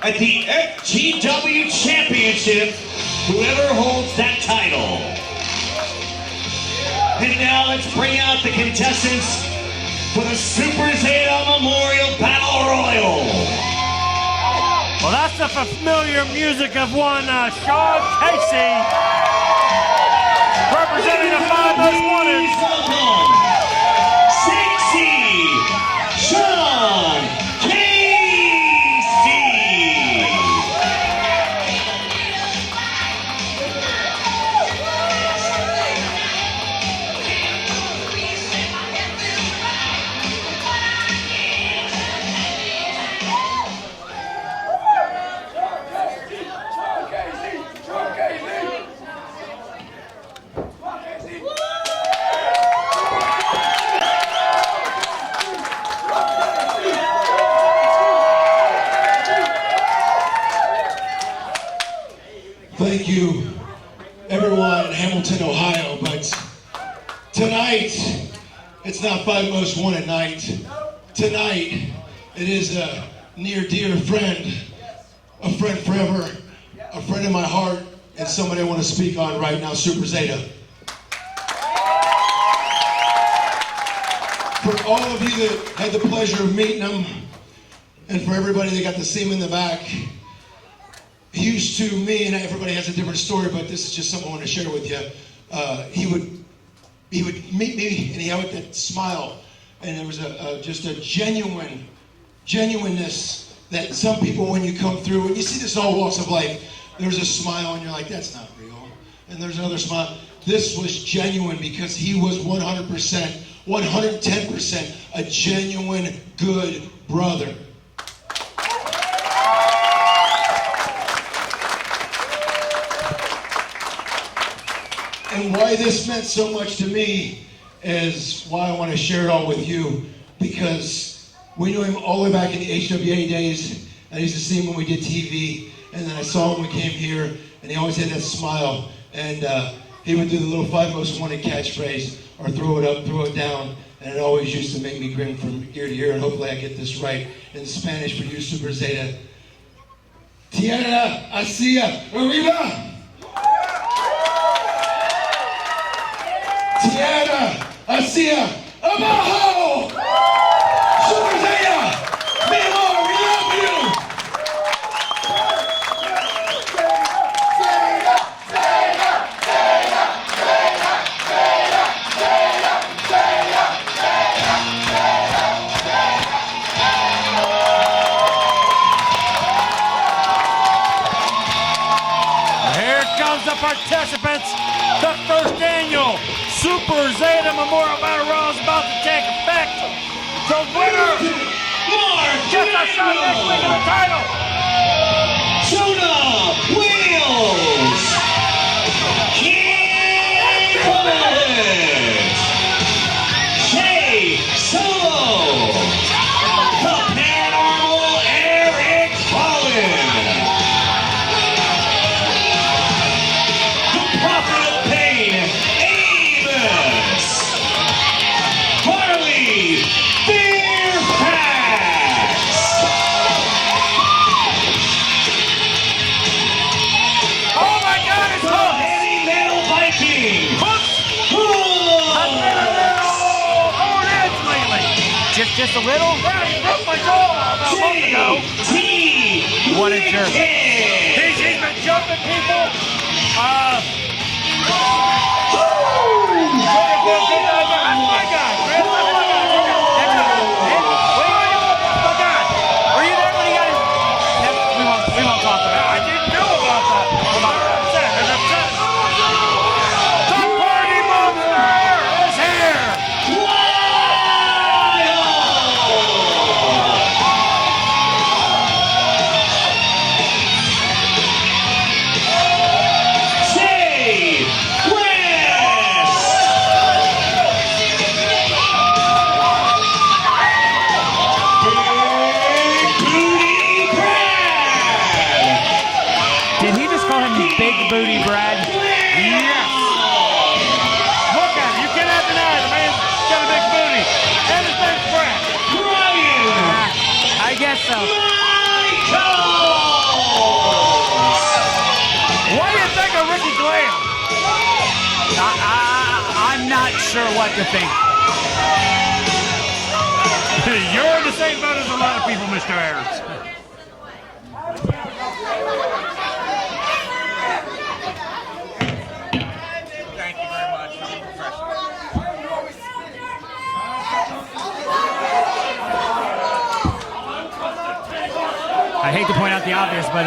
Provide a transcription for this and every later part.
at the FGW Championship, whoever holds that title. And now let's bring out the contestants for the Super Zeta Memorial Battle Royal. Well, that's the familiar music of one Sean Casey, representing the 5 Most Wanted. Sexy Sean Casey. Thank you, everyone in Hamilton, Ohio, but tonight, it's not 5 Most Wanted night. Tonight, it is a near dear friend, a friend forever, a friend in my heart, and somebody I want to speak on right now, Super Zeta. For all of you that had the pleasure of meeting him, and for everybody that got to see him in the back, he used to me, and everybody has a different story, but this is just something I want to share with you. He would meet me, and he had that smile, and there was just a genuineness that some people, when you come through, and you see this all walks of life, there's a smile, and you're like, that's not real. And there's another smile. This was genuine because he was 100%, 110% a genuine good brother. And why this meant so much to me is why I want to share it all with you, because we knew him all the way back in the HWA days. I used to see him when we did TV, and then I saw him when we came here, and he always had that smile, and he would do the little 5 Most Wanted catchphrase, or throw it up, throw it down, and it always used to make me grin from ear to ear, and hopefully I get this right in Spanish for you, Super Zeta. Tierra, hacia, arriba! Tierra, hacia, abajo! Super Zeta, mi amor, we love you! Zeta, Zeta, Zeta, Zeta, Zeta, Zeta, Zeta, Zeta, Here comes the participants. The first annual Super Zeta Memorial Battle Royal is about to take effect. The winner gets a shot next week at the title. Jonah Wheels, King Comet, Jay Solo, the Paranormal Eric Fallen, the Prophet of Pain, Amos, Harley, Fairfax. Oh my God, it's The Heavy Metal Viking, I've been a little on edge lately. Just a little? Yeah, he broke my jaw about a month ago. JT What a jerk. Wicked. He's been jumping people. Big booty Brad. Yes. Look at him. You cannot deny the man's got a big booty. And his name's Brad. Brian. I guess so. Michael. I'm not sure what to think. You're in the same boat as a lot of people, Mr. Ayers. Thank you very much. I hate to point out the obvious, but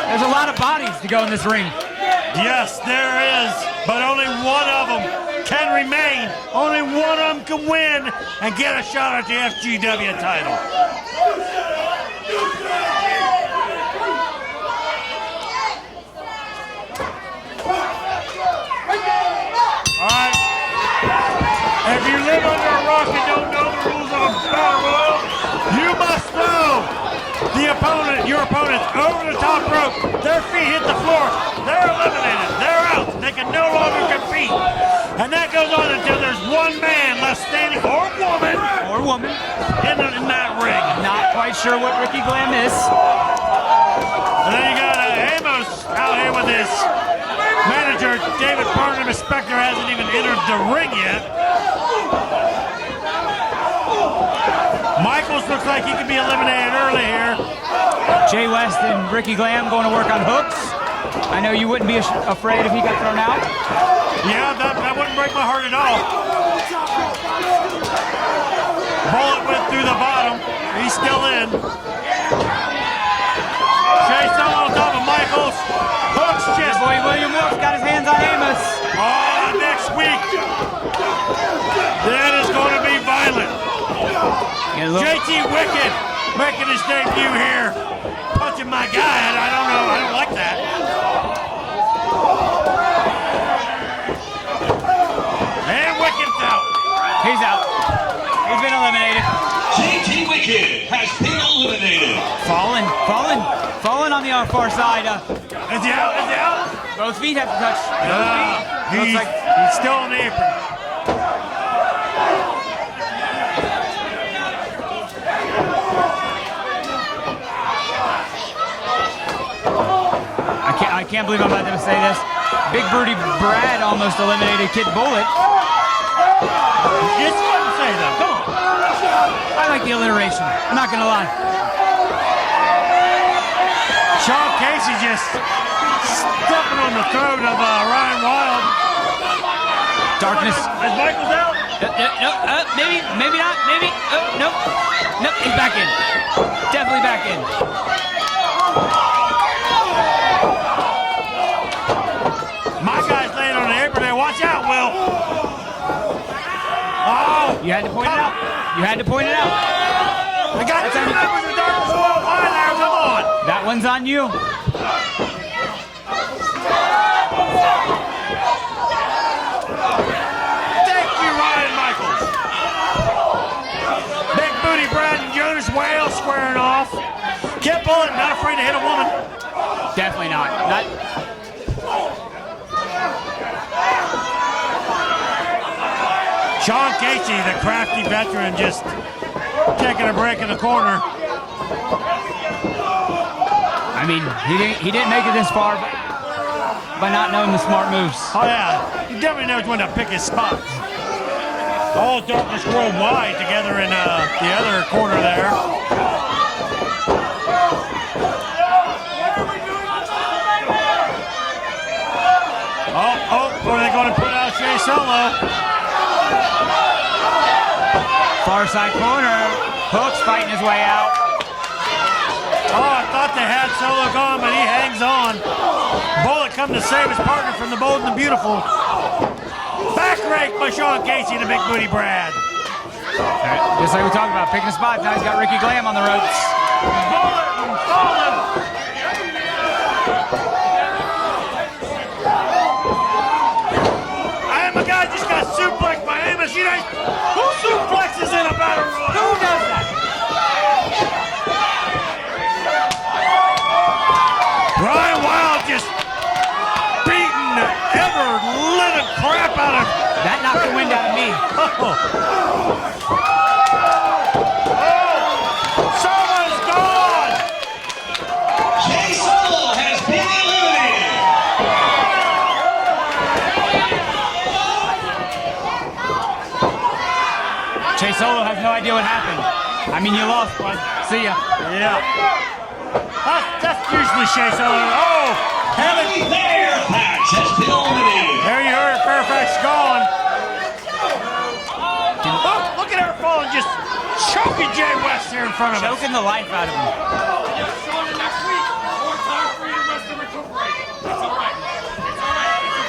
there's a lot of bodies to go in this ring. Yes, there is, but only one of them can remain. Only one of them can win and get a shot at the FGW title. All right. If you live under a rock and don't know the rules of a battle royal, you must know your opponent over the top rope. Their feet hit the floor. They're eliminated. They're out. They can no longer compete. And that goes on until there's one man left standing, or woman, in that ring. Not quite sure what Ricky Glam is. And then you got Amos out here with his manager, David Barnum. Spector hasn't even entered the ring yet. Michaels looks like he could be eliminated early here. Jay West and Ricky Glam going to work on hooks. I know you wouldn't be afraid if he got thrown out. Yeah, that wouldn't break my heart at all. Bullet went through the bottom. He's still in. Jay Solo on top of Michaels. Hooks just. Boy, William Wilkes got his hands on Amos. Oh, next week. That is going to be violent. JT Wicked making his debut here. Punching my guy. I don't know. I don't like that. And Wicked's out. He's out. He's been eliminated. JT Wicked has been eliminated. Fallen on the far side. Is he out? Is he out? Both feet have to touch. He's still on the apron. I can't believe I'm about to say this. Big Booty Brad almost eliminated Kid Bullet. It's fun to say though. Come on. I like the alliteration. I'm not gonna lie. Sean Casey just stepping on the throat of Ryan Wild. Darkness. Is Michaels out? Maybe not. Maybe. Nope. He's back in. Definitely back in. My guy's laying on the apron there. Watch out, Will. Oh. You had to point it out. You had to point it out. I got two members of Darkness World Wide there. Come on. That one's on you. Thank you, Ryan Michaels. Big Booty Brad and Jonas Whale squaring off. Kid Bullet not afraid to hit a woman. Definitely not. Sean Casey, the crafty veteran, just taking a break in the corner. I mean, he didn't make it this far by not knowing the smart moves. Oh yeah, he definitely knows when to pick his spots. All Darkness Worldwide together in the other corner there. Oh, are they going to put out Jay Solo? Far side corner. Hook's fighting his way out. Oh, I thought they had Solo gone, but he hangs on. Bullet come to save his partner from the Bold and the Beautiful. Back rake by Sean Casey to Big Booty Brad. Right, just like we talked about, picking a spot. Now he's got Ricky Glam on the ropes. Bullet and falling. My guy just got suplexed by Amos. You know, who suplexes in a battle royal? Who does that? Ryan Wild just beating the ever-living crap out of. That knocked the wind out of me. Solo's gone. Jay Solo has been eliminated. Solo has no idea what happened. I mean, you lost, bud. See ya. Yeah. That's usually Shea Solo. Oh, Heavy Fairfax has been eliminated. there you heard it. Fairfax gone. Look at her falling, just choking Jay West here in front of us. Choking the life out of him.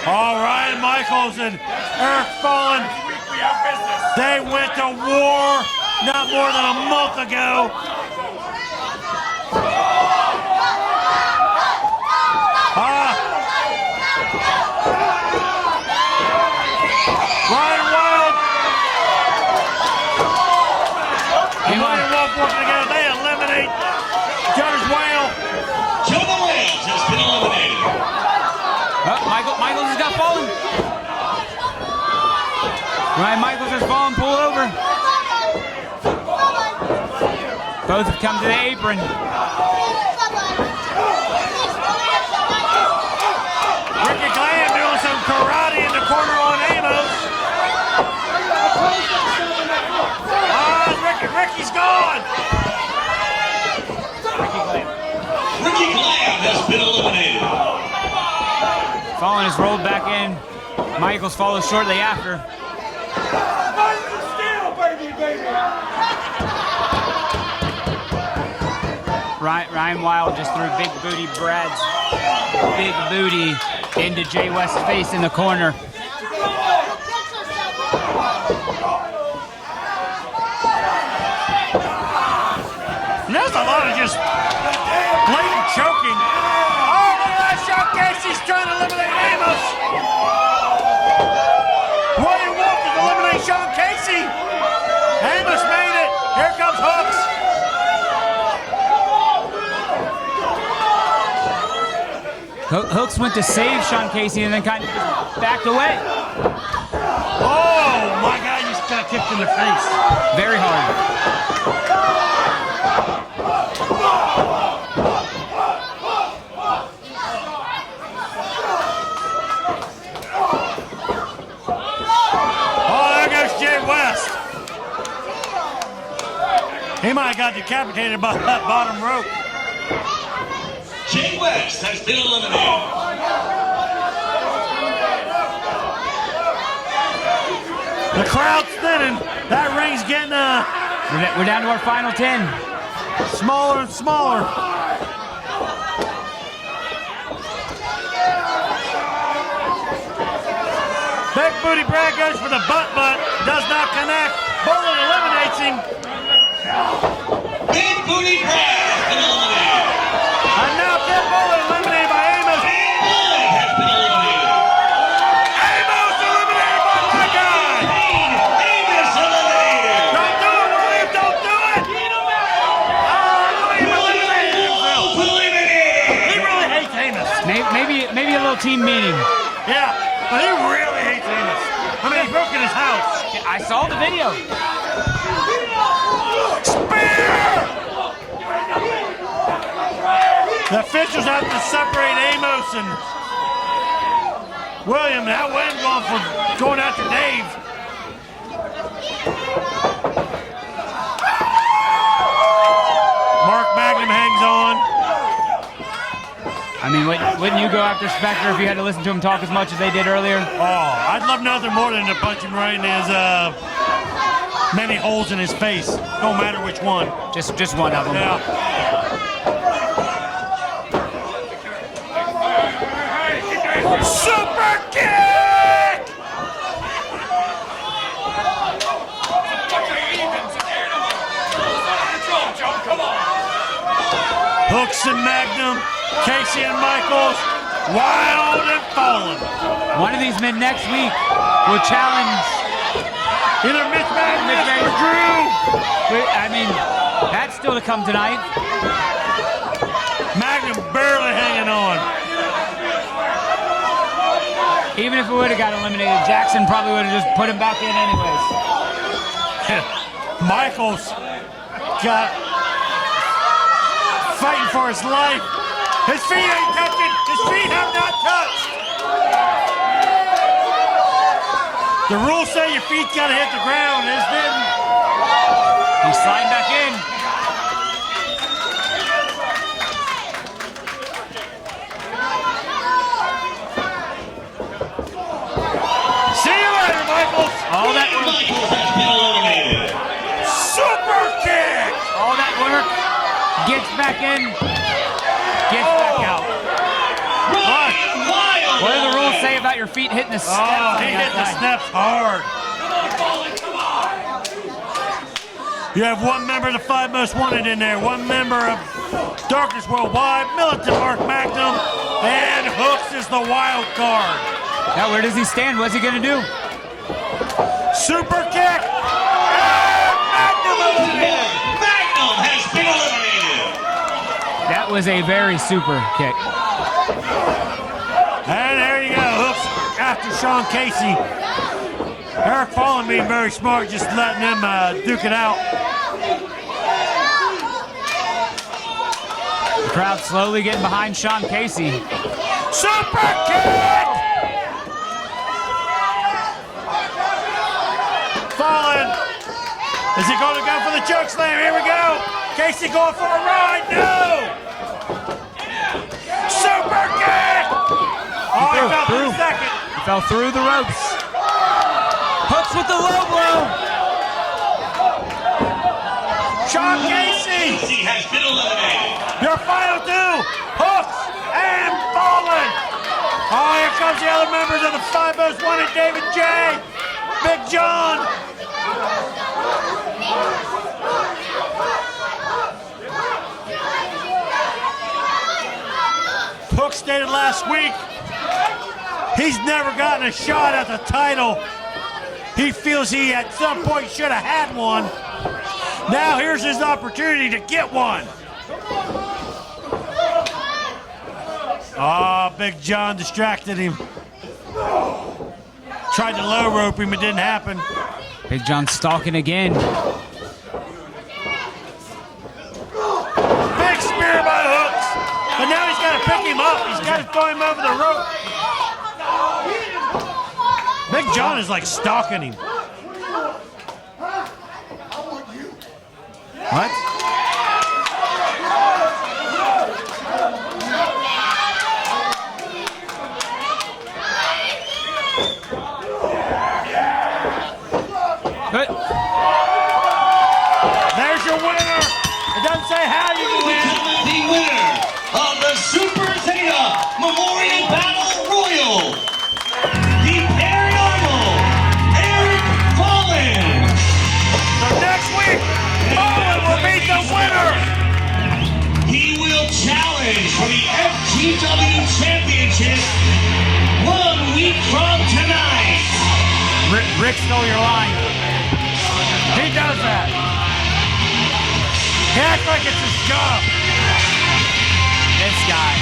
All right, Michaels and Eric Fallen. They went to war not more than a month ago. Ryan Wild and Ryan Wolf working together. They eliminate Jonas Whale. Jonah Wales has been eliminated. Michaels has got fallen. Ryan Michaels has fallen, pull over. Both have come to the apron. Ricky Glam doing some karate in the corner on Amos. Ricky's gone. Ricky Glam has been eliminated. Fallen is rolled back in. Michaels follows shortly after. Ryan Wild just threw big booty Brad's big booty into Jay West's face in the corner. There's a lot of just blatant choking. Oh, look at that shot. Casey's trying to eliminate Amos. William Wolf is eliminating Sean Casey. Amos made it. Here comes Hooks. Hooks went to save Sean Casey and then kind of backed away. Oh, my God, you just got kicked in the face. Very hard. He might have got decapitated by that bottom rope. Jay West has been eliminated. The crowd's thinning. That ring's getting We're down to our final 10. Smaller and smaller. Big Booty Brad goes for the butt, does not connect. Bullet eliminates him. Big Booty Brad has been eliminated. And now Big Bullet eliminated by Amos. Big Bullet has been eliminated. Amos eliminated by my guy. Amos eliminated. Don't do it, William. Don't do it. William eliminated himself. Eliminated. He really hates Amos. Maybe a little team meeting. Yeah, but he really hates Amos. I mean, he broke in his house. I saw the video. The officials have to separate Amos and William. Now William going after Dave. Mark Magnum hangs on. I mean, wouldn't you go after Spectre if you had to listen to him talk as much as they did earlier? Oh, I'd love nothing more than to punch him right in his many holes in his face. No matter which one. Just one of them. Yeah. Super kick! Hooks and Magnum, Casey and Michaels, Wild and Fallen. One of these men next week will challenge Either Mitch Magnus or Drew. I mean, that's still to come tonight. Magnum barely hanging on. Even if it would have got eliminated, Jackson probably would have just put him back in anyways. Michaels got fighting for his life. His feet ain't touching. His feet have not touched. The rules say your feet gotta hit the ground. His didn't. He's sliding back in. See you later, Michaels. All that work. Michaels has been eliminated. Super kick. All that work. Gets back in. Gets back out. What do the rules say about your feet hitting the steps? Oh, he hit the steps hard. You have one member of the 5 Most Wanted in there, one member of Darkness Worldwide, Militant Mark Magnum, and Hooks is the wild card. Now, where does he stand? What's he gonna do? Super kick! And Magnum eliminated! Magnum has been eliminated. That was a very super kick. And there you go, Hooks after Sean Casey. Eric Fallen being very smart, just letting them duke it out. The crowd slowly getting behind Sean Casey. Super kick! Fallen. Is he going to go for the choke slam? Here we go. Casey going for a ride. No! Super kick! Oh, he fell through second. He fell through the ropes. Hooks with the low blow. Sean Casey, Casey has been eliminated. your final 2, Hooks and Fallen. Oh, here comes the other members of the 5 Most Wanted, David J, Big John. Hooks stated last week he's never gotten a shot at the title. He feels he at some point should have had one. Now here's his opportunity to get one. Oh, Big John distracted him. Tried to low rope him, it didn't happen. Big John stalking again. Big spear by Hooks. But now he's got to pick him up. He's got to throw him over the rope. Big John is like stalking him. What? Good. There's your winner. It doesn't say how you can win. The winner of the Super Zeta Memorial Battle Royal, the Paranormal Eric Fallen. So next week, Fallen will be the winner. He will challenge for the FGW Championship 1 week from tonight. Rick stole your line. He does that. He acts like it's his job. This guy.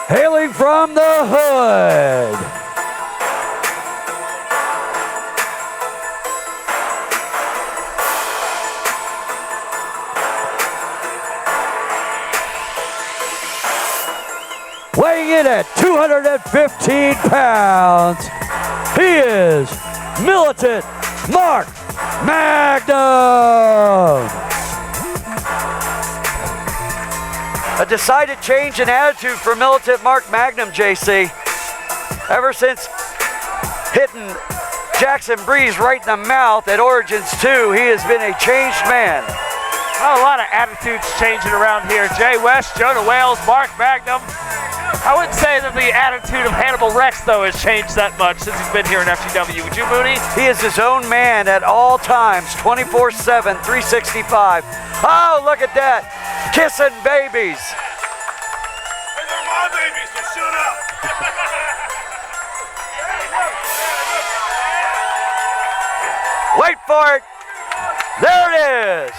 Hailing from the hood, weighing in at 215 pounds, he is Militant Mark Magnum. A decided change in attitude for Militant Mark Magnum, JC. Ever since hitting Jackson Breeze right in the mouth at Origins 2. He has been a changed man. Well, a lot of attitudes changing around here. Jay West, Jonah Wales, Mark Magnum. I wouldn't say that the attitude of Hannibal Rex, though, has changed that much since he's been here in FGW. Would you, Mooney? He is his own man at all times, 24/7, 365. Oh, look at that. Kissing babies. Hey, they're my babies, so shut up. Wait for it. There it is.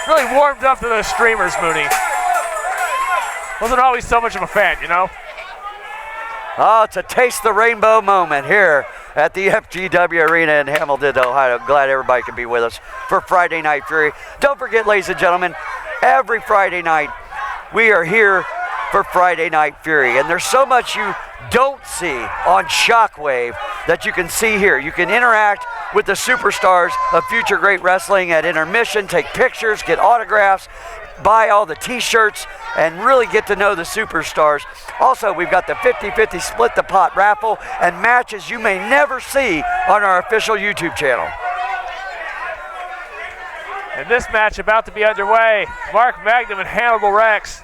Really warmed up to those streamers, Mooney. Wasn't always so much of a fan, you know? Oh, it's a taste the rainbow moment here at the FGW Arena in Hamilton, Ohio. Glad everybody can be with us for Friday Night Fury. Don't forget, ladies and gentlemen, every Friday night we are here for Friday Night Fury. And there's so much you don't see on Shockwave that you can see here. You can interact with the superstars of Future Great Wrestling at intermission, take pictures, get autographs, buy all the t-shirts, and really get to know the superstars. Also, we've got the 50-50 Split the Pot raffle and matches you may never see on our official YouTube channel. And this match about to be underway. Mark Magnum and Hannibal Rex.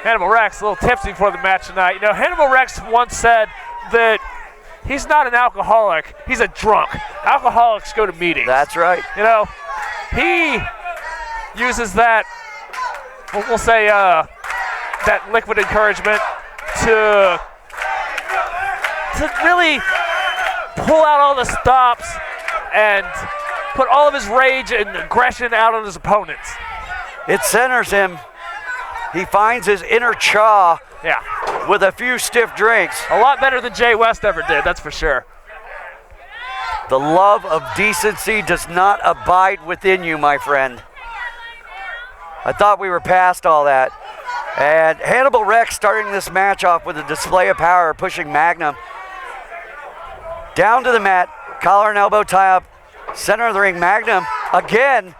Hannibal Rex a little tipsy before the match tonight. You know, Hannibal Rex once said that he's not an alcoholic, he's a drunk. Alcoholics go to meetings. That's right. You know, he uses that, we'll say, that liquid encouragement to really pull out all the stops and put all of his rage and aggression out on his opponents. It centers him. He finds his inner chaw with a few stiff drinks. A lot better than Jay West ever did, that's for sure. The love of decency does not abide within you, my friend. I thought we were past all that. And Hannibal Rex starting this match off with a display of power, pushing Magnum down to the mat, collar and elbow tie up, center of the ring. Magnum again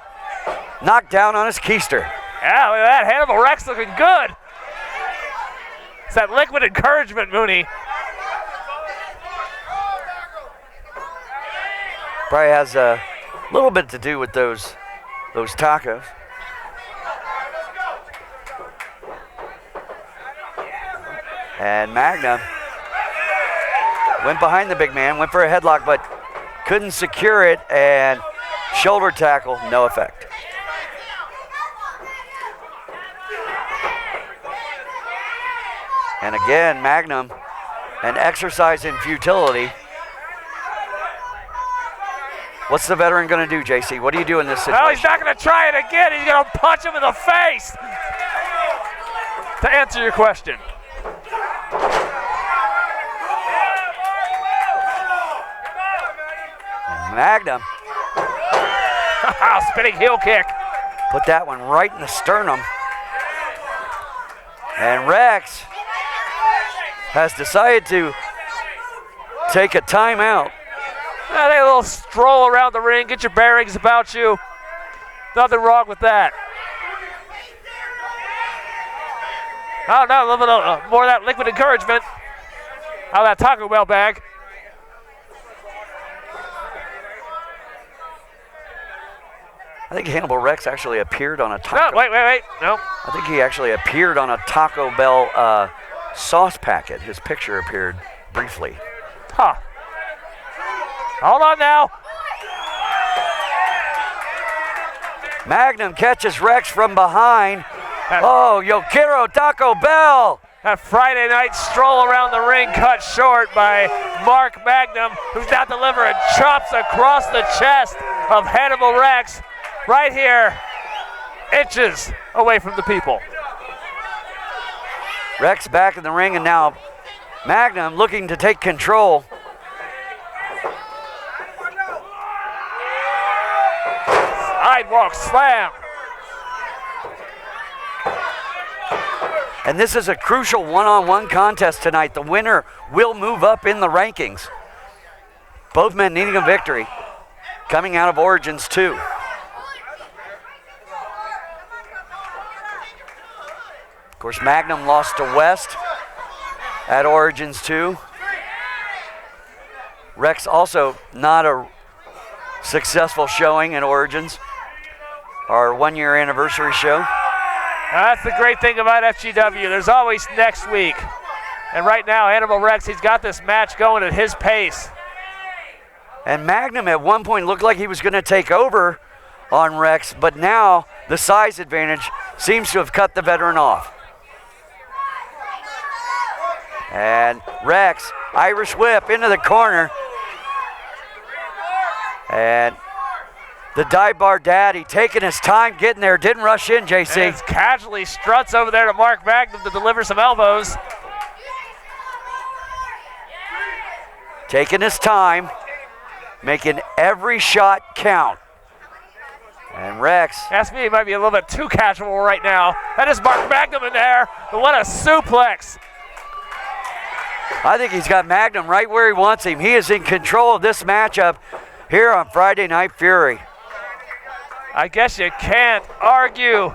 knocked down on his keister. Yeah, look at that. Hannibal Rex looking good. It's that liquid encouragement, Mooney. Probably has a little bit to do with those tacos. And Magnum went behind the big man, went for a headlock, but couldn't secure it, and shoulder tackle, no effect. And again, Magnum, an exercise in futility. What's the veteran going to do, JC? What do you do in this situation? No, he's not going to try it again. He's going to punch him in the face. To answer your question. Magnum. Spinning heel kick. Put that one right in the sternum. And Rex has decided to take a timeout. Take a little stroll around the ring, get your bearings about you. Nothing wrong with that. Oh no, a little bit of, more of that liquid encouragement out of that Taco Bell bag. I think Hannibal Rex actually appeared on a Taco. No, wait. No. I think he actually appeared on a Taco Bell sauce packet. His picture appeared briefly. Huh. Hold on now. Magnum catches Rex from behind. Oh, Yo quiero Taco Bell. That Friday night stroll around the ring cut short by Mark Magnum, who's now delivering chops across the chest of Hannibal Rex. Right here, inches away from the people. Rex back in the ring, and now Magnum looking to take control. Sidewalk slam. And this is a crucial one-on-one contest tonight. The winner will move up in the rankings. Both men needing a victory, coming out of Origins 2. Of course, Magnum lost to West. at Origins 2. Rex also not a successful showing at Origins, our 1-year anniversary show. That's the great thing about FGW. There's always next week. And right now, Hannibal Rex, he's got this match going at his pace. And Magnum at one point looked like he was going to take over on Rex, but now the size advantage seems to have cut the veteran off. And Rex, Irish whip into the corner. And the dive bar daddy taking his time getting there, didn't rush in, JC. And casually struts over there to Mark Magnum to deliver some elbows. Taking his time, making every shot count. And Rex. Ask me, he might be a little bit too casual right now. That is Mark Magnum in there, but what a suplex. I think he's got Magnum right where he wants him. He is in control of this matchup here on Friday Night Fury. I guess you can't argue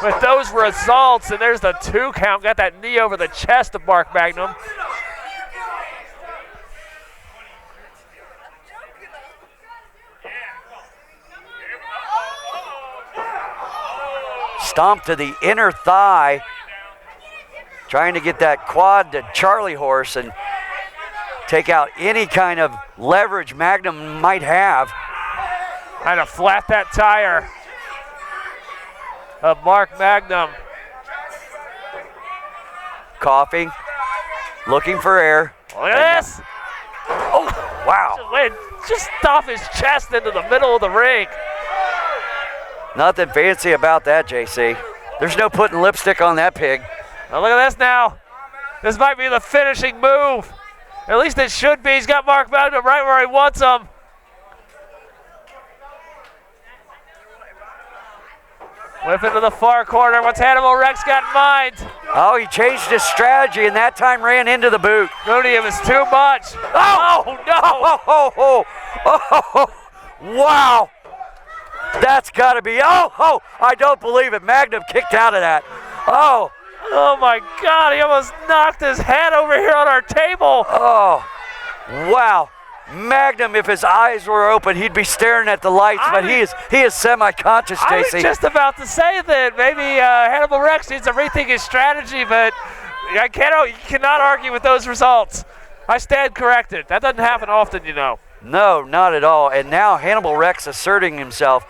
with those results. And there's the 2 count. Got that knee over the chest of Mark Magnum. Stomp to the inner thigh. Trying to get that quad to Charlie horse and take out any kind of leverage Magnum might have. Trying to flat that tire of Mark Magnum. Coughing, looking for air. Look at this. Oh, wow. Just off his chest into the middle of the ring. Nothing fancy about that, JC. There's no putting lipstick on that pig. Now look at this now. This might be the finishing move. At least it should be. He's got Mark Magnum right where he wants him. Whip into the far corner. What's Hannibal Rex got in mind? Oh, he changed his strategy and that time ran into the boot. Mooney, it was too much. Oh, no. Oh, wow. That's got to be, I don't believe it. Magnum kicked out of that. Oh my God, he almost knocked his head over here on our table. Oh, wow. Magnum, if his eyes were open, he'd be staring at the lights, but he is semi-conscious, I JC. was just about to say that maybe Hannibal Rex needs to rethink his strategy, but you cannot argue with those results. I stand corrected. That doesn't happen often, you know. No, not at all. And now Hannibal Rex asserting himself.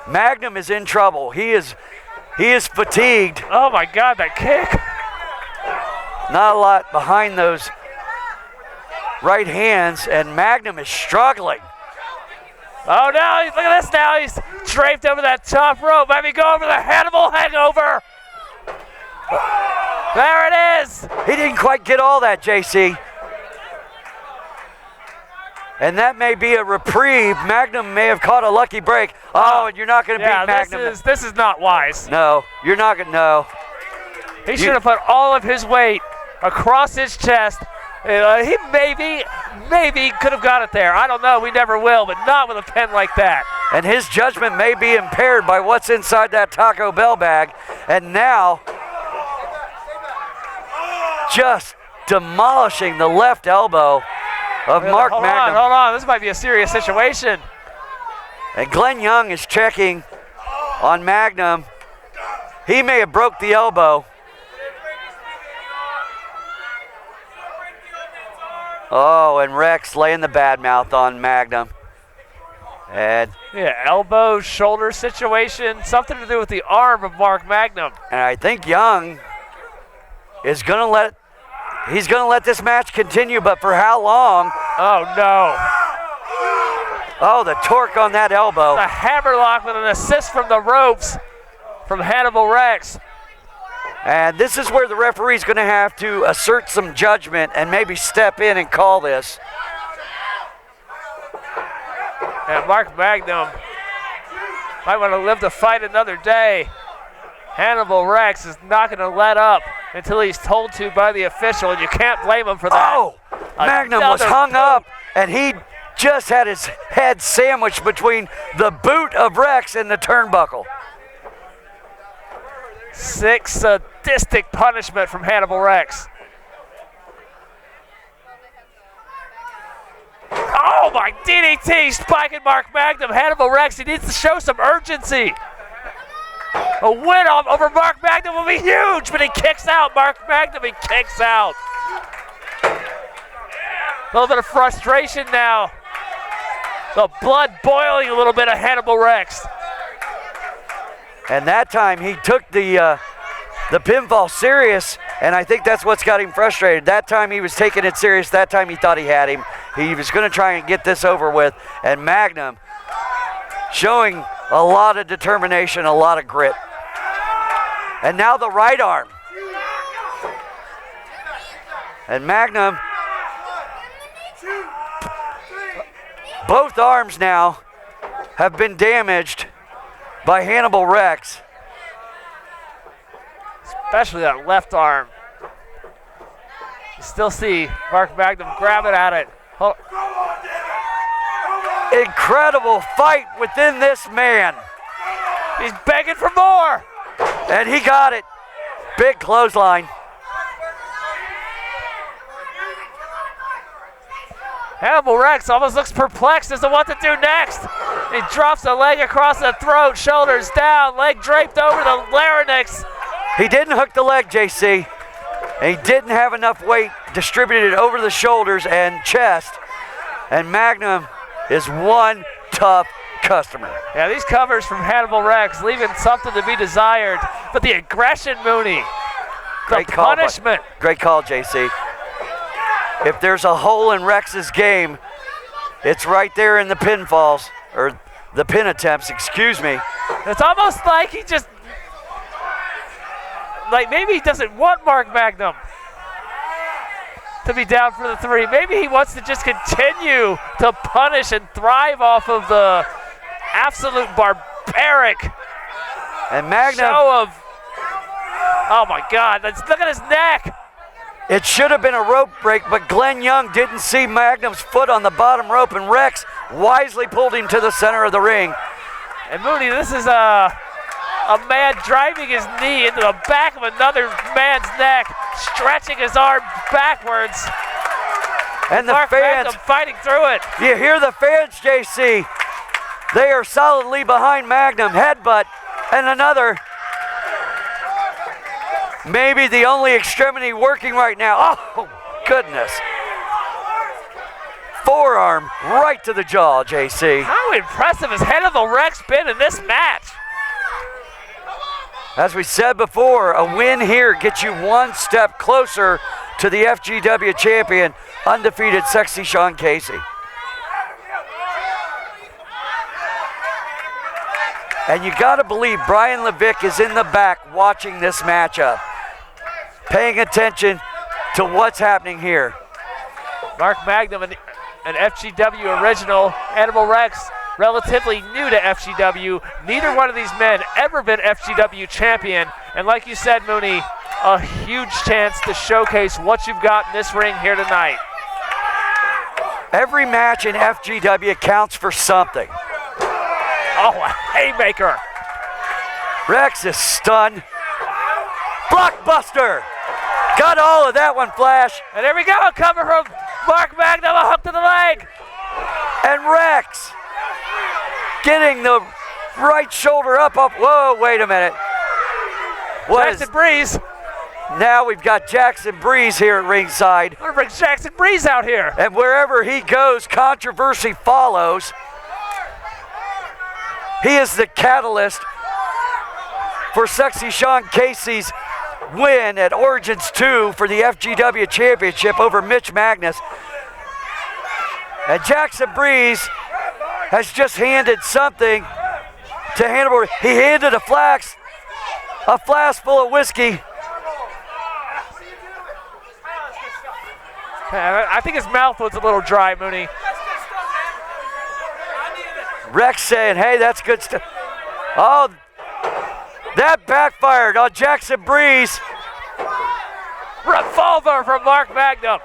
Magnum is in trouble. He is fatigued. Oh my God, that kick. Not a lot behind those right hands, and Magnum is struggling. Oh no, look at this now. He's draped over that top rope. Maybe go over the Hannibal hangover. There it is. He didn't quite get all that, JC. And that may be a reprieve. Magnum may have caught a lucky break. Oh, and you're not going to beat Magnum. This is not wise. No, you're not going to. No. He should have put all of his weight across his chest. He maybe could have got it there. I don't know. We never will, but not with a pen like that. And his judgment may be impaired by what's inside that Taco Bell bag. And now, just demolishing the left elbow of Mark Magnum. Hold on. This might be a serious situation. And Glenn Young is checking on Magnum. He may have broke the elbow. Oh, and Rex laying the bad mouth on Magnum. And elbow, shoulder situation, something to do with the arm of Mark Magnum. And I think Young is gonna let this match continue, but for how long? Oh no. Oh, the torque on that elbow. A hammerlock with an assist from the ropes from Hannibal Rex. And this is where the referee's going to have to assert some judgment and maybe step in and call this. And Mark Magnum might want to live to fight another day. Hannibal Rex is not going to let up until he's told to by the official, and you can't blame him for that. Oh, Magnum was hung up, and he just had his head sandwiched between the boot of Rex and the turnbuckle. 6 sadistic punishment from Hannibal Rex. Oh my DDT, spiking Mark Magnum. Hannibal Rex, he needs to show some urgency. A win over Mark Magnum will be huge, but he kicks out. Mark Magnum, he kicks out. A little bit of frustration now. The blood boiling a little bit of Hannibal Rex. And that time he took the pinfall serious, and I think that's what's got him frustrated. That time he was taking it serious. That time he thought he had him. He was going to try and get this over with, and Magnum showing a lot of determination, a lot of grit. And now the right arm. And Magnum, both arms now have been damaged by Hannibal Rex. Especially that left arm. You still see Mark Magnum grabbing at it. Incredible fight within this man. He's begging for more. And he got it. Big clothesline. Hannibal Rex almost looks perplexed as to what to do next. He drops a leg across the throat, shoulders down, leg draped over the larynx. He didn't hook the leg, JC. And he didn't have enough weight distributed over the shoulders and chest. And Magnum is one tough customer. Yeah, these covers from Hannibal Rex leaving something to be desired. But the aggression, Mooney. The Great call, punishment. Great call, JC. If there's a hole in Rex's game, it's right there in the pinfalls, or the pin attempts, excuse me. It's almost like he just, like maybe he doesn't want Mark Magnum to be down for the three. Maybe he wants to just continue to punish and thrive off of the absolute barbaric And Magnum, show of, oh my God, look at his neck. it should have been a rope break, but Glenn Young didn't see Magnum's foot on the bottom rope, and Rex wisely pulled him to the center of the ring. And Mooney, this is a man driving his knee into the back of another man's neck, stretching his arm backwards. And the Mark fans, Magnum fighting through it. you hear the fans, JC. They are solidly behind Magnum. Headbutt and another. Maybe the only extremity working right now. Oh, goodness. Forearm right to the jaw, JC. How impressive has Hannibal Rex been in this match? As we said before, a win here gets you one step closer to the FGW champion, undefeated Sexy Sean Casey. And you gotta believe Brian Levick is in the back watching this matchup, paying attention to what's happening here. Mark Magnum, an FGW original. Hannibal Rex, relatively new to FGW. Neither one of these men ever been FGW champion. And like you said, Mooney, a huge chance to showcase what you've got in this ring here tonight. Every match in FGW counts for something. Oh, a haymaker. Rex is stunned. Blockbuster! Got all of that one, Flash. And there we go, cover from Mark Magnum, a hook to the leg. And Rex getting the right shoulder up. Whoa, wait a minute. Jackson Breeze. Now we've got Jackson Breeze here at ringside. I'm gonna bring Jackson Breeze out here. And wherever he goes, controversy follows. He is the catalyst for Sexy Sean Casey's win at Origins 2 for the FGW Championship over Mitch Magnus. And Jackson Breeze has just handed something to Hannibal. He handed a flask full of whiskey. I think his mouth was a little dry, Mooney. Rex saying, hey, that's good stuff. Oh, that backfired on Jackson Breeze. Revolver from Mark Magnum.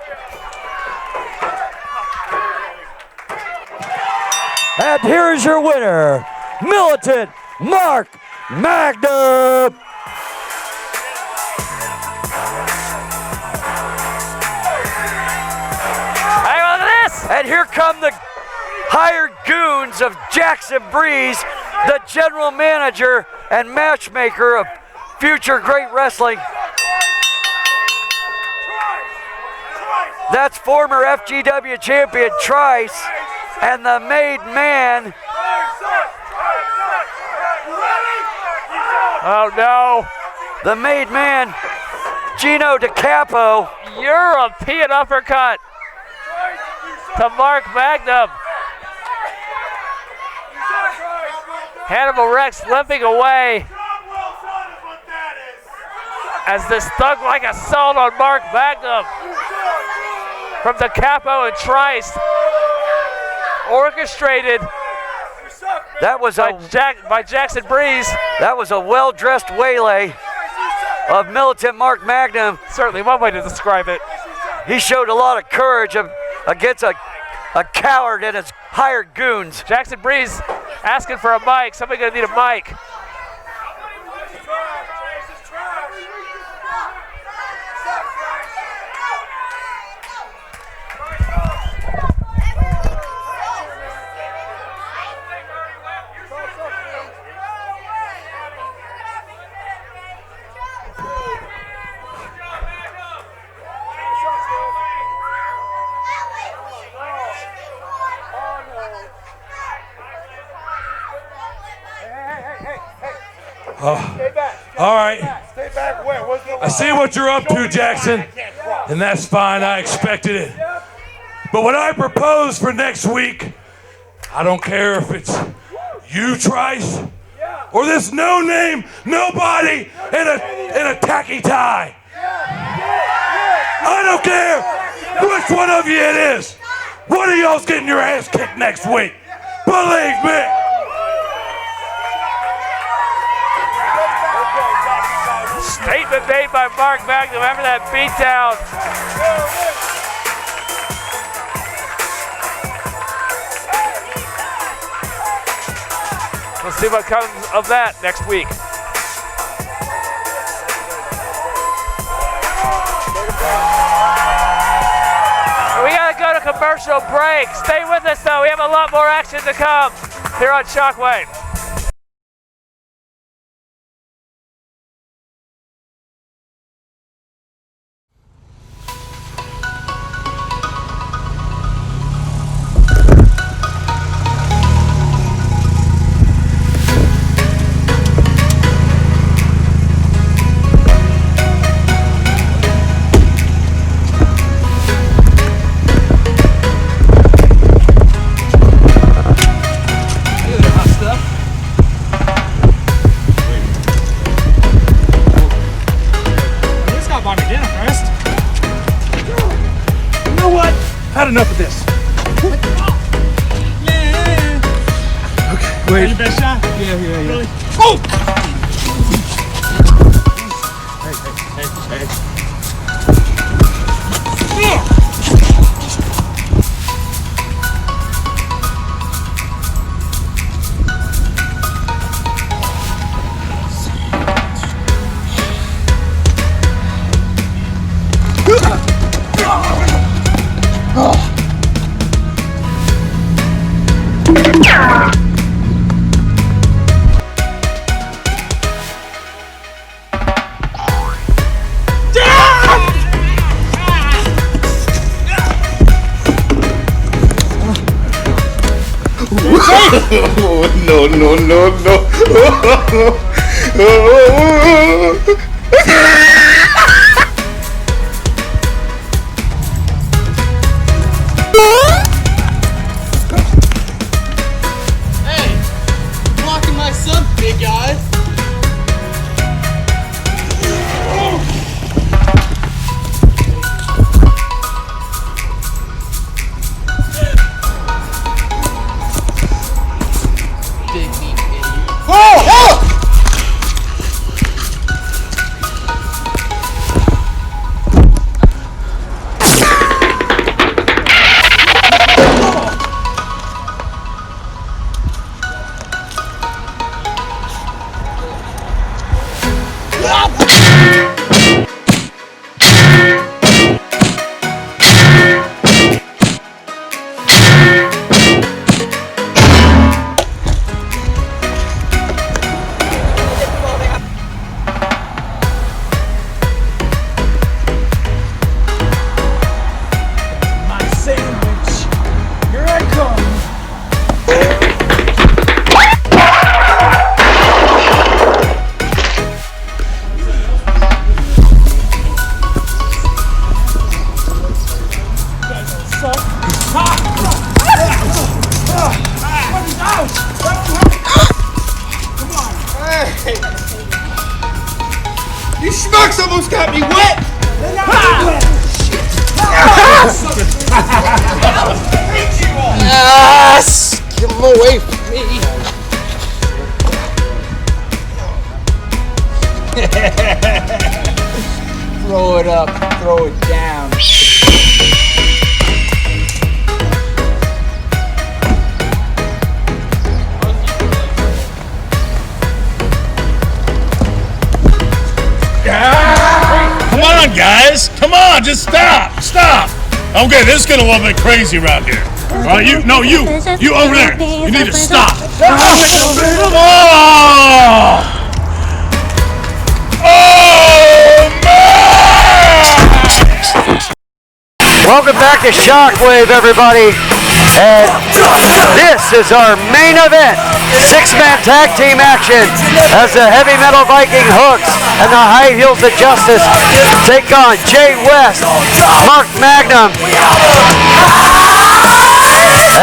And here is your winner, Militant Mark Magnum. Hey, look at this. And here come the hired goons of Jackson Breeze, the general manager and matchmaker of future great wrestling. That's former FGW champion Trice and the made man. Oh no. The made man, Gino DiCapo. European uppercut to Mark Magnum. Hannibal Rex limping away as this thug-like assault on Mark Magnum from DiCapo and Trice, orchestrated That was by Jackson Breeze. That was a well-dressed waylay of militant Mark Magnum. Certainly one way to describe it. He showed a lot of courage against a coward and his hired goons. Jackson Breeze asking for a mic. Somebody gonna need a mic. All right. I see what you're up to, Jackson, and that's fine. I expected it. But what I propose for next week, I don't care if it's you, Trice, or this no-name, nobody in a tacky tie. I don't care which one of you it is. One of y'all's getting your ass kicked next week. Believe me. Statement made by Mark Magnum after that beatdown. We'll see what comes of that next week. We gotta go to commercial break. Stay with us though, we have a lot more action to come here on Shockwave. Had enough of this. Okay, wait. Your best shot? Yeah. Really? Oh! Hey. No. Hey, blocking my son, big guy. Big meat idiot. You schmucks almost got me wet! Yes! Get him away from me! Throw it up, throw it down. Come on, guys. Come on, just stop. Stop. Okay, this is getting a little bit crazy around here. All right, you over there. You need to stop. Welcome back to Shockwave, everybody. And this is our main event. 6-man tag team action as the Heavy Metal Viking Hooks and the High Heels of Justice take on Jay West, Mark Magnum,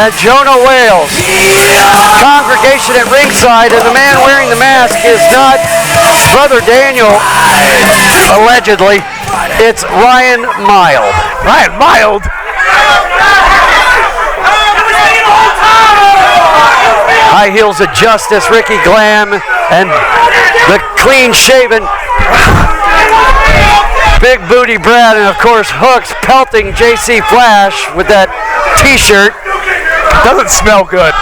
and Jonah Wales. Congregation at ringside, and the man wearing the mask is not Brother Daniel, allegedly. It's Ryan Mild. Ryan Mild? High Heels of Justice, Ricky Glam, and the clean-shaven Big Booty Brad, and of course Hooks pelting JC Flash with that t-shirt. Doesn't smell good.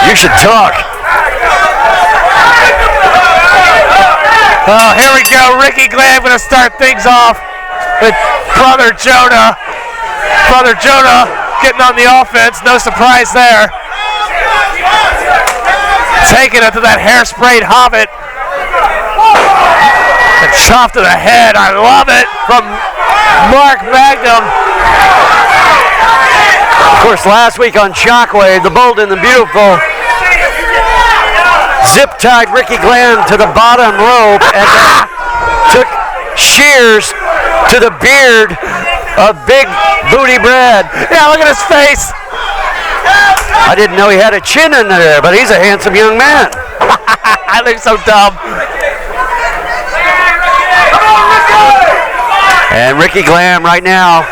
You should talk. Oh, here we go. Ricky Glam gonna start things off with Brother Jonah. Brother Jonah getting on the offense. No surprise there. Taking it to that hair-sprayed Hobbit. And chop to the head. I love it from Mark Magnum. Of course, last week on Shockwave, the Bold and the Beautiful zip-tied Ricky Glam to the bottom rope and took shears to the beard of Big Booty Brad. Yeah, look at his face. I didn't know he had a chin in there, but he's a handsome young man. I look so dumb. And Ricky Glam right now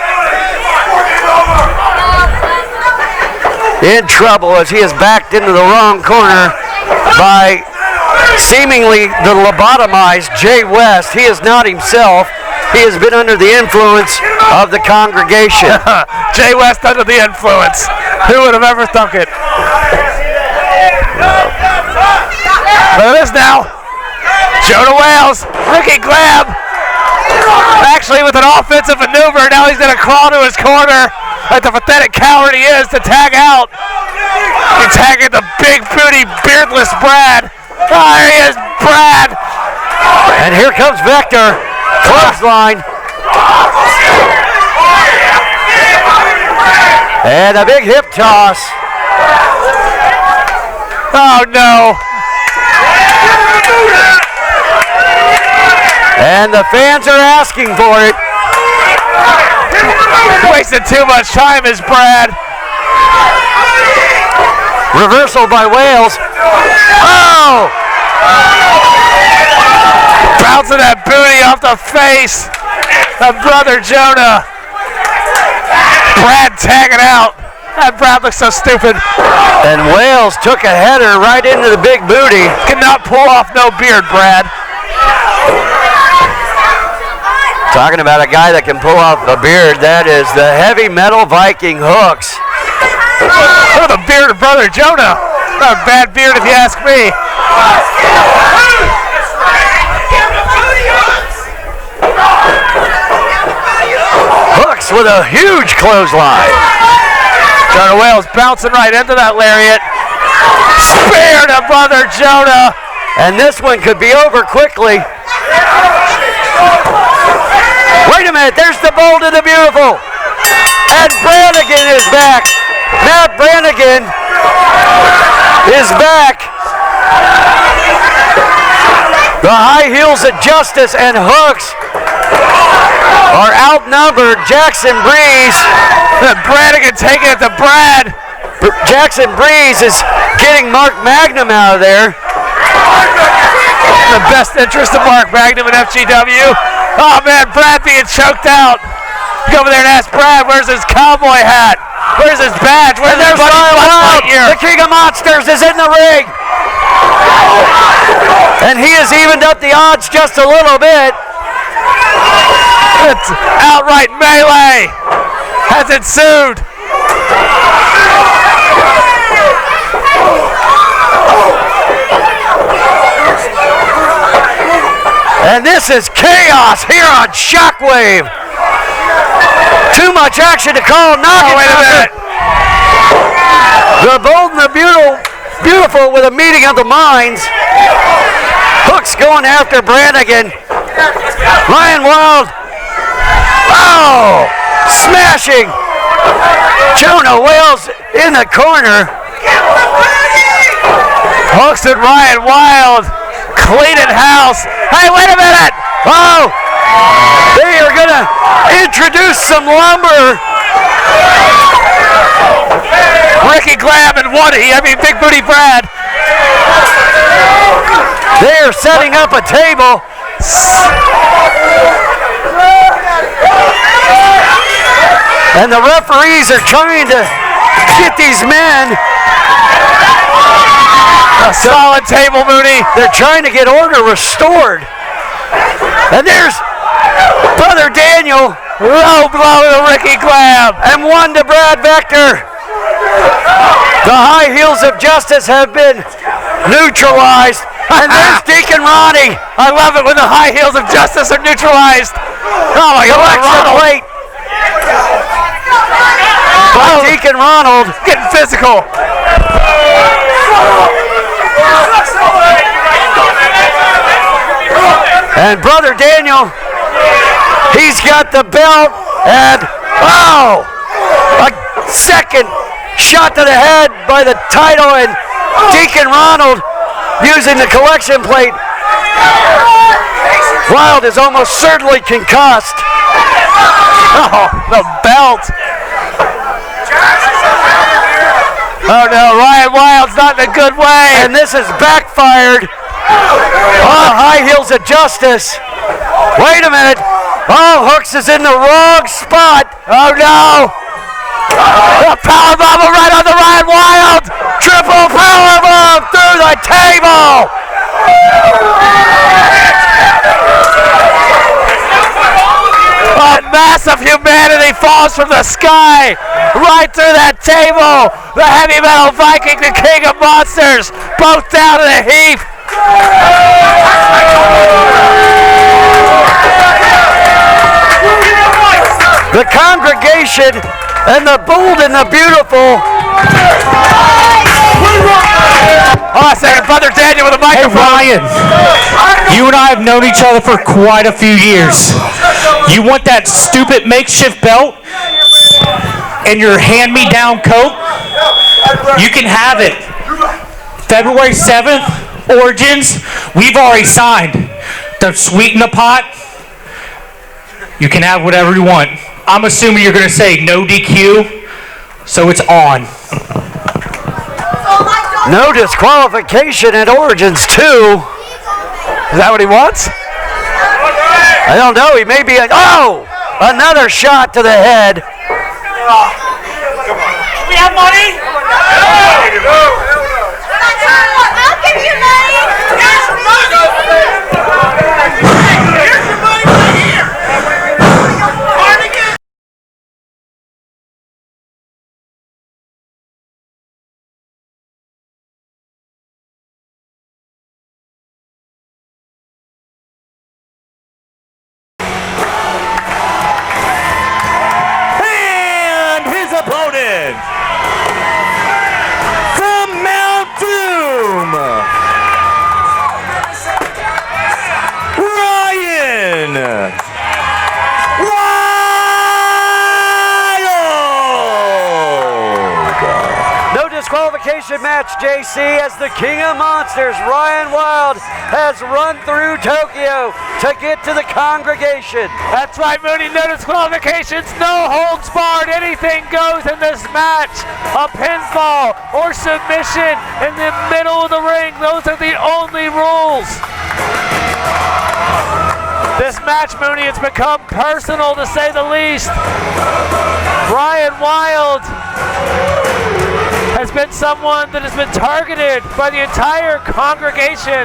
in trouble as he is backed into the wrong corner by seemingly the lobotomized Jay West. He is not himself. He has been under the influence of the congregation. Jay West under the influence. Who would have ever thunk it? Look at this now. Jonah Wales, Ricky Glam. Actually with an offensive maneuver, now he's going to crawl to his corner like the pathetic coward he is to tag out. He's tagging the big booty beardless Brad. Oh, there he is, Brad. And here comes Vector. Clothesline. And a big hip toss. Oh no. And the fans are asking for it. Wasted too much time is Brad. Reversal by Wales. Oh! Bouncing that booty off the face of Brother Jonah. Brad tagging out. That Brad looks so stupid. And Wales took a header right into the big booty. Cannot pull off no beard, Brad. Talking about a guy that can pull off a beard, that is the Heavy Metal Viking Hooks. Look at the beard of Brother Jonah. Not a bad beard if you ask me. Hooks with a huge clothesline. Jonah Wales bouncing right into that lariat. Spear to Brother Jonah. And this one could be over quickly. Wait a minute, there's the Bold and the Beautiful. And Brannigan is back. Matt Brannigan is back. The High Heels of Justice and Hooks are outnumbered. Jackson Breeze. Brannigan taking it to Brad. Jackson Breeze is getting Mark Magnum out of there. the best interest of Mark Magnum and FGW. Oh man, Brad being choked out. Go over there and ask Brad, where's his cowboy hat? Where's his badge? Where's his Ryan Wild? The King of Monsters is in the ring. And he has evened up the odds just a little bit. It's outright melee has ensued. And this is chaos here on Shockwave. Too much action to call. Oh, wait a minute. The Bold and the Beautiful with a meeting of the minds. Hooks going after Brannigan. Ryan Wild. Oh! Smashing. Jonah Wales in the corner. Hooks and Ryan Wild cleaning house. Hey, wait a minute! Oh! They are going to introduce some lumber. Ricky Graham and Big Booty Brad. They are setting up a table. And the referees are trying to get these men. A solid table, Mooney. They're trying to get order restored. And there's Brother Daniel. Low blow to Ricky Graham. And one to Brad Vector. The high heels of justice have been neutralized. And there's Deacon Ronnie. I love it when the high heels of justice are neutralized. Oh my God, Ronald. Plate. But Deacon Ronald getting physical. And Brother Daniel, he's got the belt, and oh, a second shot to the head by the title, and Deacon Ronald using the collection plate. Wild is almost certainly concussed. Oh, the belt. Oh no, Ryan Wild's not in a good way. And this has backfired. Oh, high heels of justice. Wait a minute. Oh, Hooks is in the wrong spot. Oh no. A powerbomb right on the Ryan Wild. Triple powerbomb through the table. A mass of humanity falls from the sky right through that table. The heavy metal Viking, the King of Monsters, both down in a heap. The congregation and the Bold and the Beautiful. Oh, a second, Brother Daniel with a microphone. Hey Ryan, you and I have known each other for quite a few years. You want that stupid makeshift belt and your hand-me-down coat? You can have it. February 7th, Origins, we've already signed. The sweeten the pot, you can have whatever you want. I'm assuming you're going to say no DQ, so it's on. No disqualification at Origins 2. Is that what he wants? I don't know. He may be. Oh! Another shot to the head. We have money? I'll give you money. Here's your money right here. And his opponent from Mount Doom, Ryan Wild. No disqualification match, JC, as the King of Monsters, Ryan Wild, has run through Tokyo to get to the congregation. That's right, Mooney. No disqualifications, no holds barred. Anything goes in this match. A pinfall or submission in the middle of the ring. Those are the only rules. match, Mooney. It's become personal, to say the least. Ryan Wild has been someone that has been targeted by the entire congregation.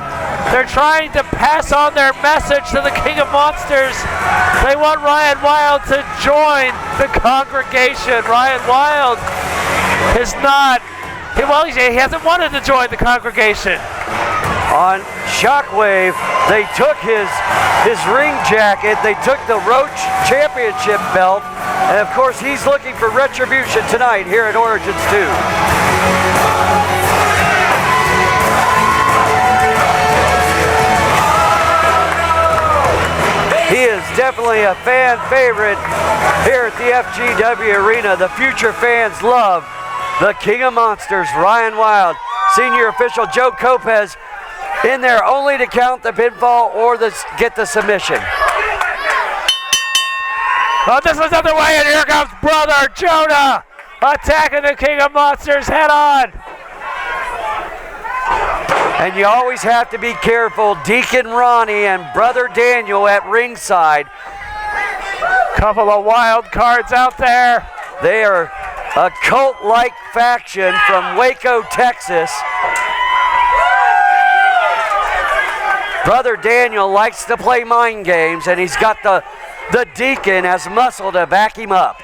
They're trying to pass on their message to the King of Monsters. They want Ryan Wild to join the congregation. Ryan Wild is not, well, he hasn't wanted to join the congregation. On Shockwave, they took his ring jacket, they took the Roach Championship belt, and of course he's looking for retribution tonight here at Origins 2. He is definitely a fan favorite here at the FGW Arena. The future fans love the King of Monsters, Ryan Wild. Senior official Joe Lopez in there only to count the pinfall or get the submission. Oh, this is underway, and here comes Brother Jonah attacking the King of Monsters head on. And you always have to be careful. Deacon Ronnie and Brother Daniel at ringside. Couple of wild cards out there. They are a cult-like faction from Waco, Texas. Brother Daniel likes to play mind games, and he's got the Deacon as muscle to back him up.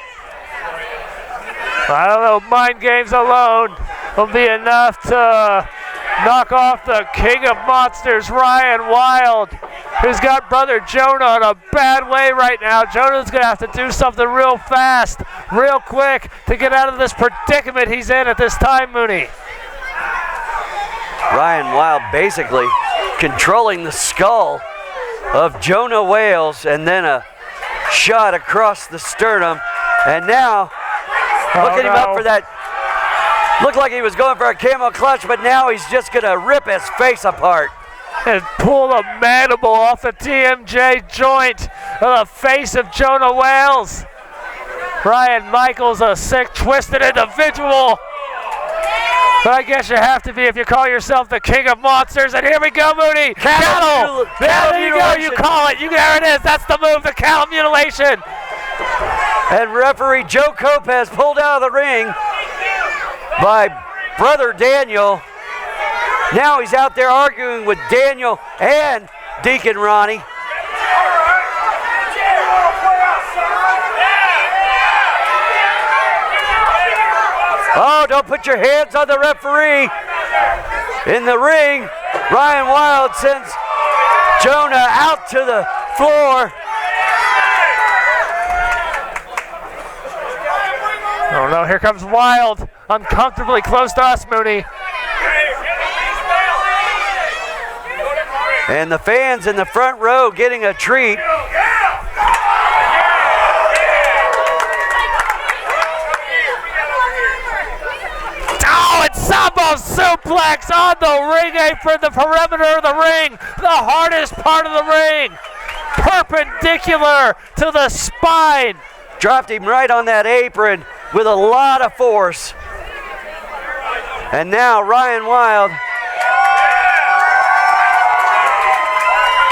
I don't know, mind games alone will be enough to knock off the King of Monsters, Ryan Wild, who's got Brother Jonah in a bad way right now. Jonah's going to have to do something real fast, real quick, to get out of this predicament he's in at this time, Mooney. Ryan Wild basically controlling the skull of Jonah Wales, and then a shot across the sternum. And now, look at him up for that. Looked like he was going for a camel clutch, but now he's just going to rip his face apart. And pull a mandible off the TMJ joint of the face of Jonah Wales. Brian Michaels, a sick, twisted individual. But I guess you have to be if you call yourself the King of Monsters. And here we go, Mooney. Cattle. There you go. You call it. There it is. That's the move, the cattle mutilation. And referee Joe Lopez pulled out of the ring by Brother Daniel. Now he's out there arguing with Daniel and Deacon Ronnie. Oh, don't put your hands on the referee. In the ring, Ryan Wild sends Jonah out to the floor. Oh no, here comes Wild, uncomfortably close to us, Mooney. And the fans in the front row getting a treat. Sambo suplex on the ring apron, the perimeter of the ring, the hardest part of the ring, perpendicular to the spine. Dropped him right on that apron with a lot of force. And now Ryan Wild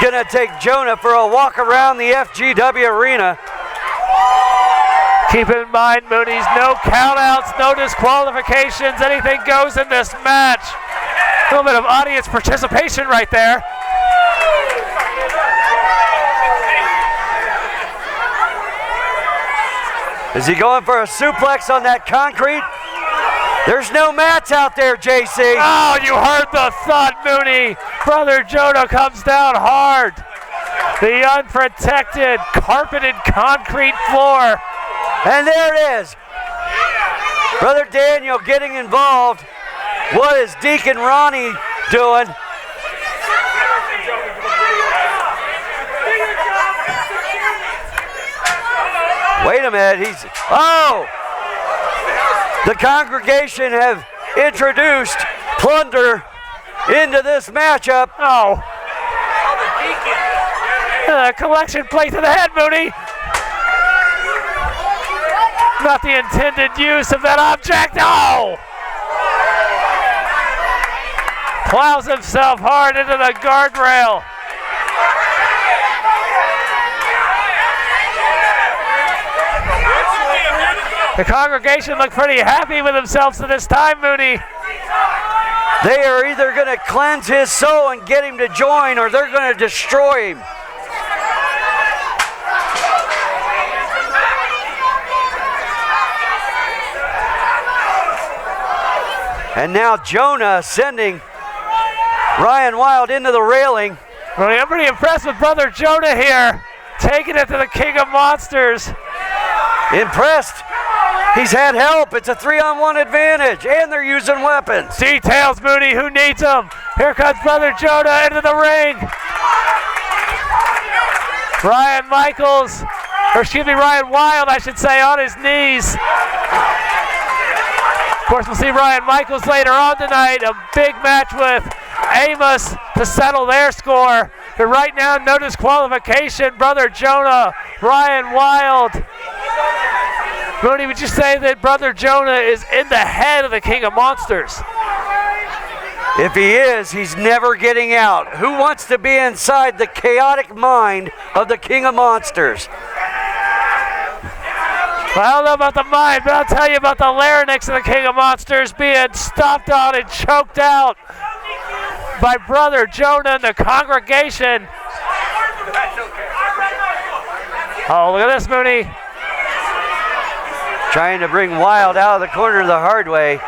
gonna take Jonah for a walk around the FGW arena. Keep in mind, Mooney's no countouts, no disqualifications, anything goes in this match. A little bit of audience participation right there. Is he going for a suplex on that concrete? There's no mats out there, JC. Oh, you heard the thud, Mooney. Brother Jonah comes down hard. The unprotected, carpeted concrete floor. And there it is. Brother Daniel getting involved. What is Deacon Ronnie doing? Wait a minute, oh! The congregation have introduced plunder into this matchup. Oh. Collection plate to the head, Mooney. Not the intended use of that object. Oh! Plows himself hard into the guardrail. The congregation looked pretty happy with themselves at this time, Mooney. They are either going to cleanse his soul and get him to join, or they're going to destroy him. And now Jonah sending Ryan Wild into the railing. Well, I'm pretty impressed with Brother Jonah here, taking it to the King of Monsters. Impressed. He's had help. It's a 3-on-1 advantage, and they're using weapons. Details, Mooney. Who needs them? Here comes Brother Jonah into the ring. Ryan Wild, I should say, on his knees. Of course, we'll see Ryan Michaels later on tonight. A big match with Amos to settle their score. But right now, no disqualification. Brother Jonah, Ryan Wild. Mooney, would you say that Brother Jonah is in the head of the King of Monsters? If he is, he's never getting out. Who wants to be inside the chaotic mind of the King of Monsters? Well, I don't know about the mind, but I'll tell you about the larynx of the King of Monsters being stomped on and choked out by Brother Jonah and the congregation. Oh, look at this, Mooney. Trying to bring Wild out of the corner the hard way.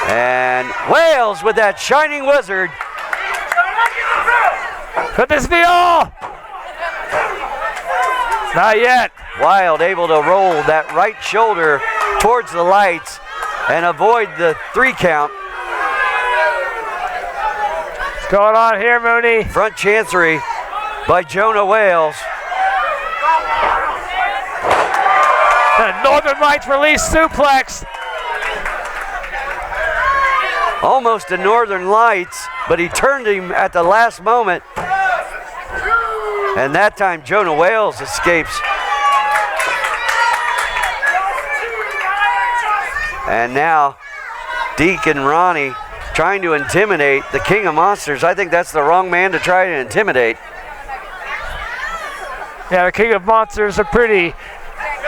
And Wales with that shining wizard. Could this be all? Not yet. Wild able to roll that right shoulder towards the lights and avoid the 3 count. What's going on here, Mooney? Front chancery by Jonah Wales. The Northern Lights release suplex. Almost a Northern Lights, but he turned him at the last moment. And that time Jonah Wales escapes. And now Deacon Ronnie trying to intimidate the King of Monsters. I think that's the wrong man to try to intimidate. Yeah, the King of Monsters are pretty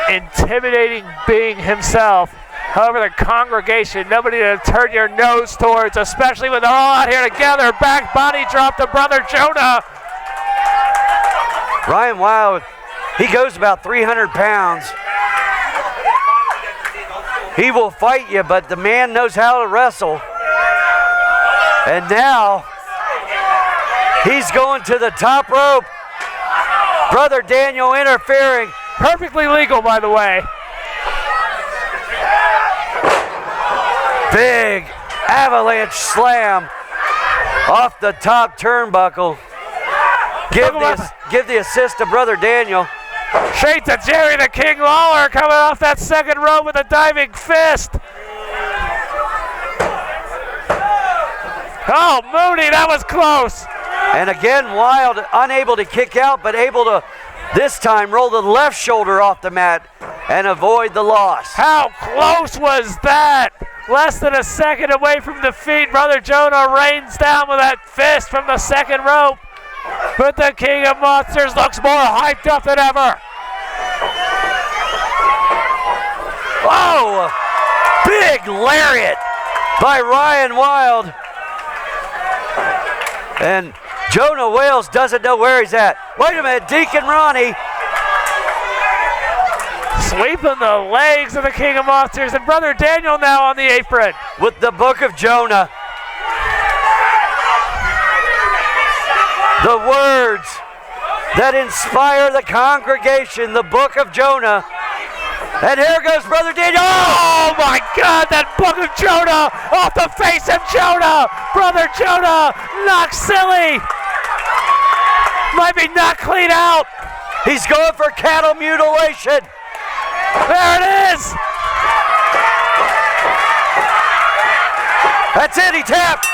intimidating being himself. However, the congregation, nobody to turn your nose towards, especially when they're all out here together. Back body drop to Brother Jonah. Ryan Wild, he goes about 300 pounds. He will fight you, but the man knows how to wrestle. And now, he's going to the top rope. Brother Daniel interfering. Perfectly legal, by the way. Big avalanche slam off the top turnbuckle. Give the assist to Brother Daniel. Straight to Jerry the King Lawler coming off that second rope with a diving fist. Oh, Mooney, that was close. And again, Wild unable to kick out, but able to this time roll the left shoulder off the mat and avoid the loss. How close was that? Less than a second away from defeat. Brother Jonah rains down with that fist from the second rope. But the King of Monsters looks more hyped up than ever. Oh, big lariat by Ryan Wild. And Jonah Wales doesn't know where he's at. Wait a minute, Deacon Ronnie. Sweeping the legs of the King of Monsters, and Brother Daniel now on the apron. With the Book of Jonah. The words that inspire the congregation, the Book of Jonah. And here goes Brother Daniel. Oh my God, that Book of Jonah off the face of Jonah. Brother Jonah knocked silly. Might be knocked clean out. He's going for cattle mutilation. There it is. That's it, he tapped.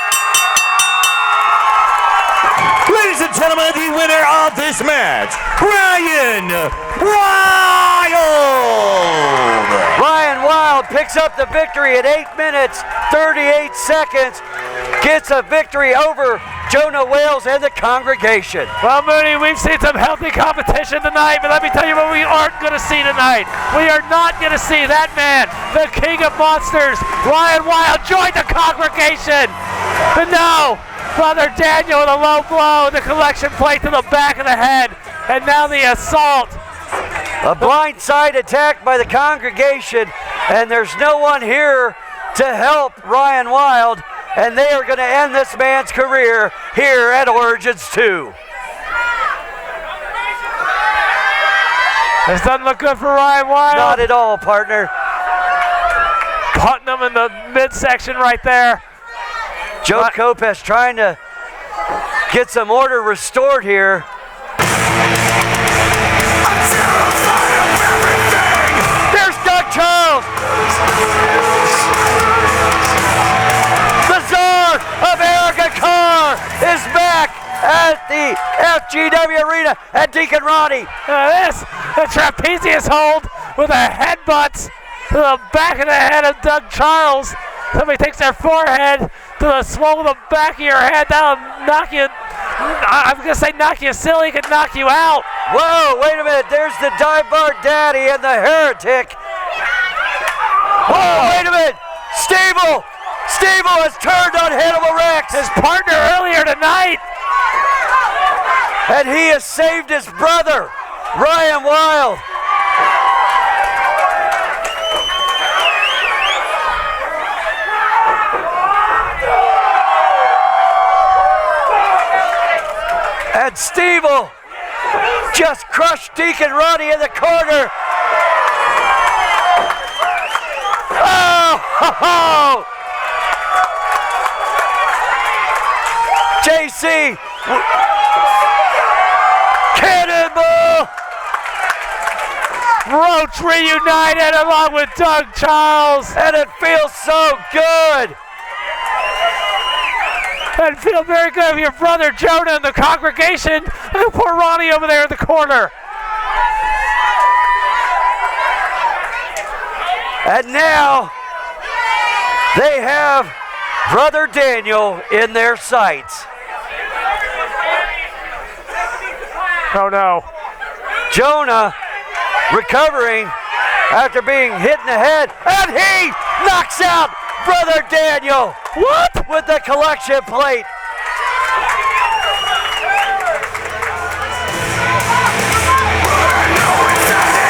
Ladies and gentlemen, the winner of this match, Ryan Wild! Ryan Wild picks up the victory at 8 minutes, 38 seconds. Gets a victory over Jonah Wales and the congregation. Well, Mooney, we've seen some healthy competition tonight, but let me tell you what we aren't going to see tonight. We are not going to see that man, the king of monsters, Ryan Wild, join the congregation. But no, Brother Daniel with a low blow, the collection plate to the back of the head, and now the assault. A blindside attack by the congregation, and there's no one here to help Ryan Wild, and they are going to end this man's career here at Origins 2. This doesn't look good for Ryan Wild. Not at all, partner. Putting him in the midsection right there. Joe Kopech trying to get some order restored here. There's Doug Charles. The Czar of Erica Carr is back at the FGW Arena at Deacon Ronnie. The trapezius hold with a headbutt to the back of the head of Doug Charles. Somebody takes their forehead to the swole of the back of your head. That'll knock you. I'm going to say knock you silly. It could knock you out. Whoa, wait a minute. There's the Dive Bar Daddy and the Heretic. Whoa, wait a minute. Stable has turned on Hannibal Rex. His partner earlier tonight. And he has saved his brother, Ryan Wild. And Steve-O just crushed Deacon Ronnie in the corner. Oh, ho, ho. JC, cannonball. Roach reunited along with Doug Charles. And it feels so good. And feel very good for your brother Jonah and the congregation. Look at poor Ronnie over there in the corner. And now they have Brother Daniel in their sights. Oh no. Jonah recovering after being hit in the head, and he knocks out Brother Daniel. What? With the collection plate.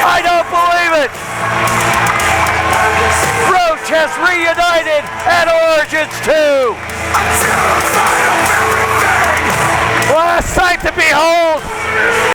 I don't believe it. Roach has reunited at Origins 2. What a sight to behold.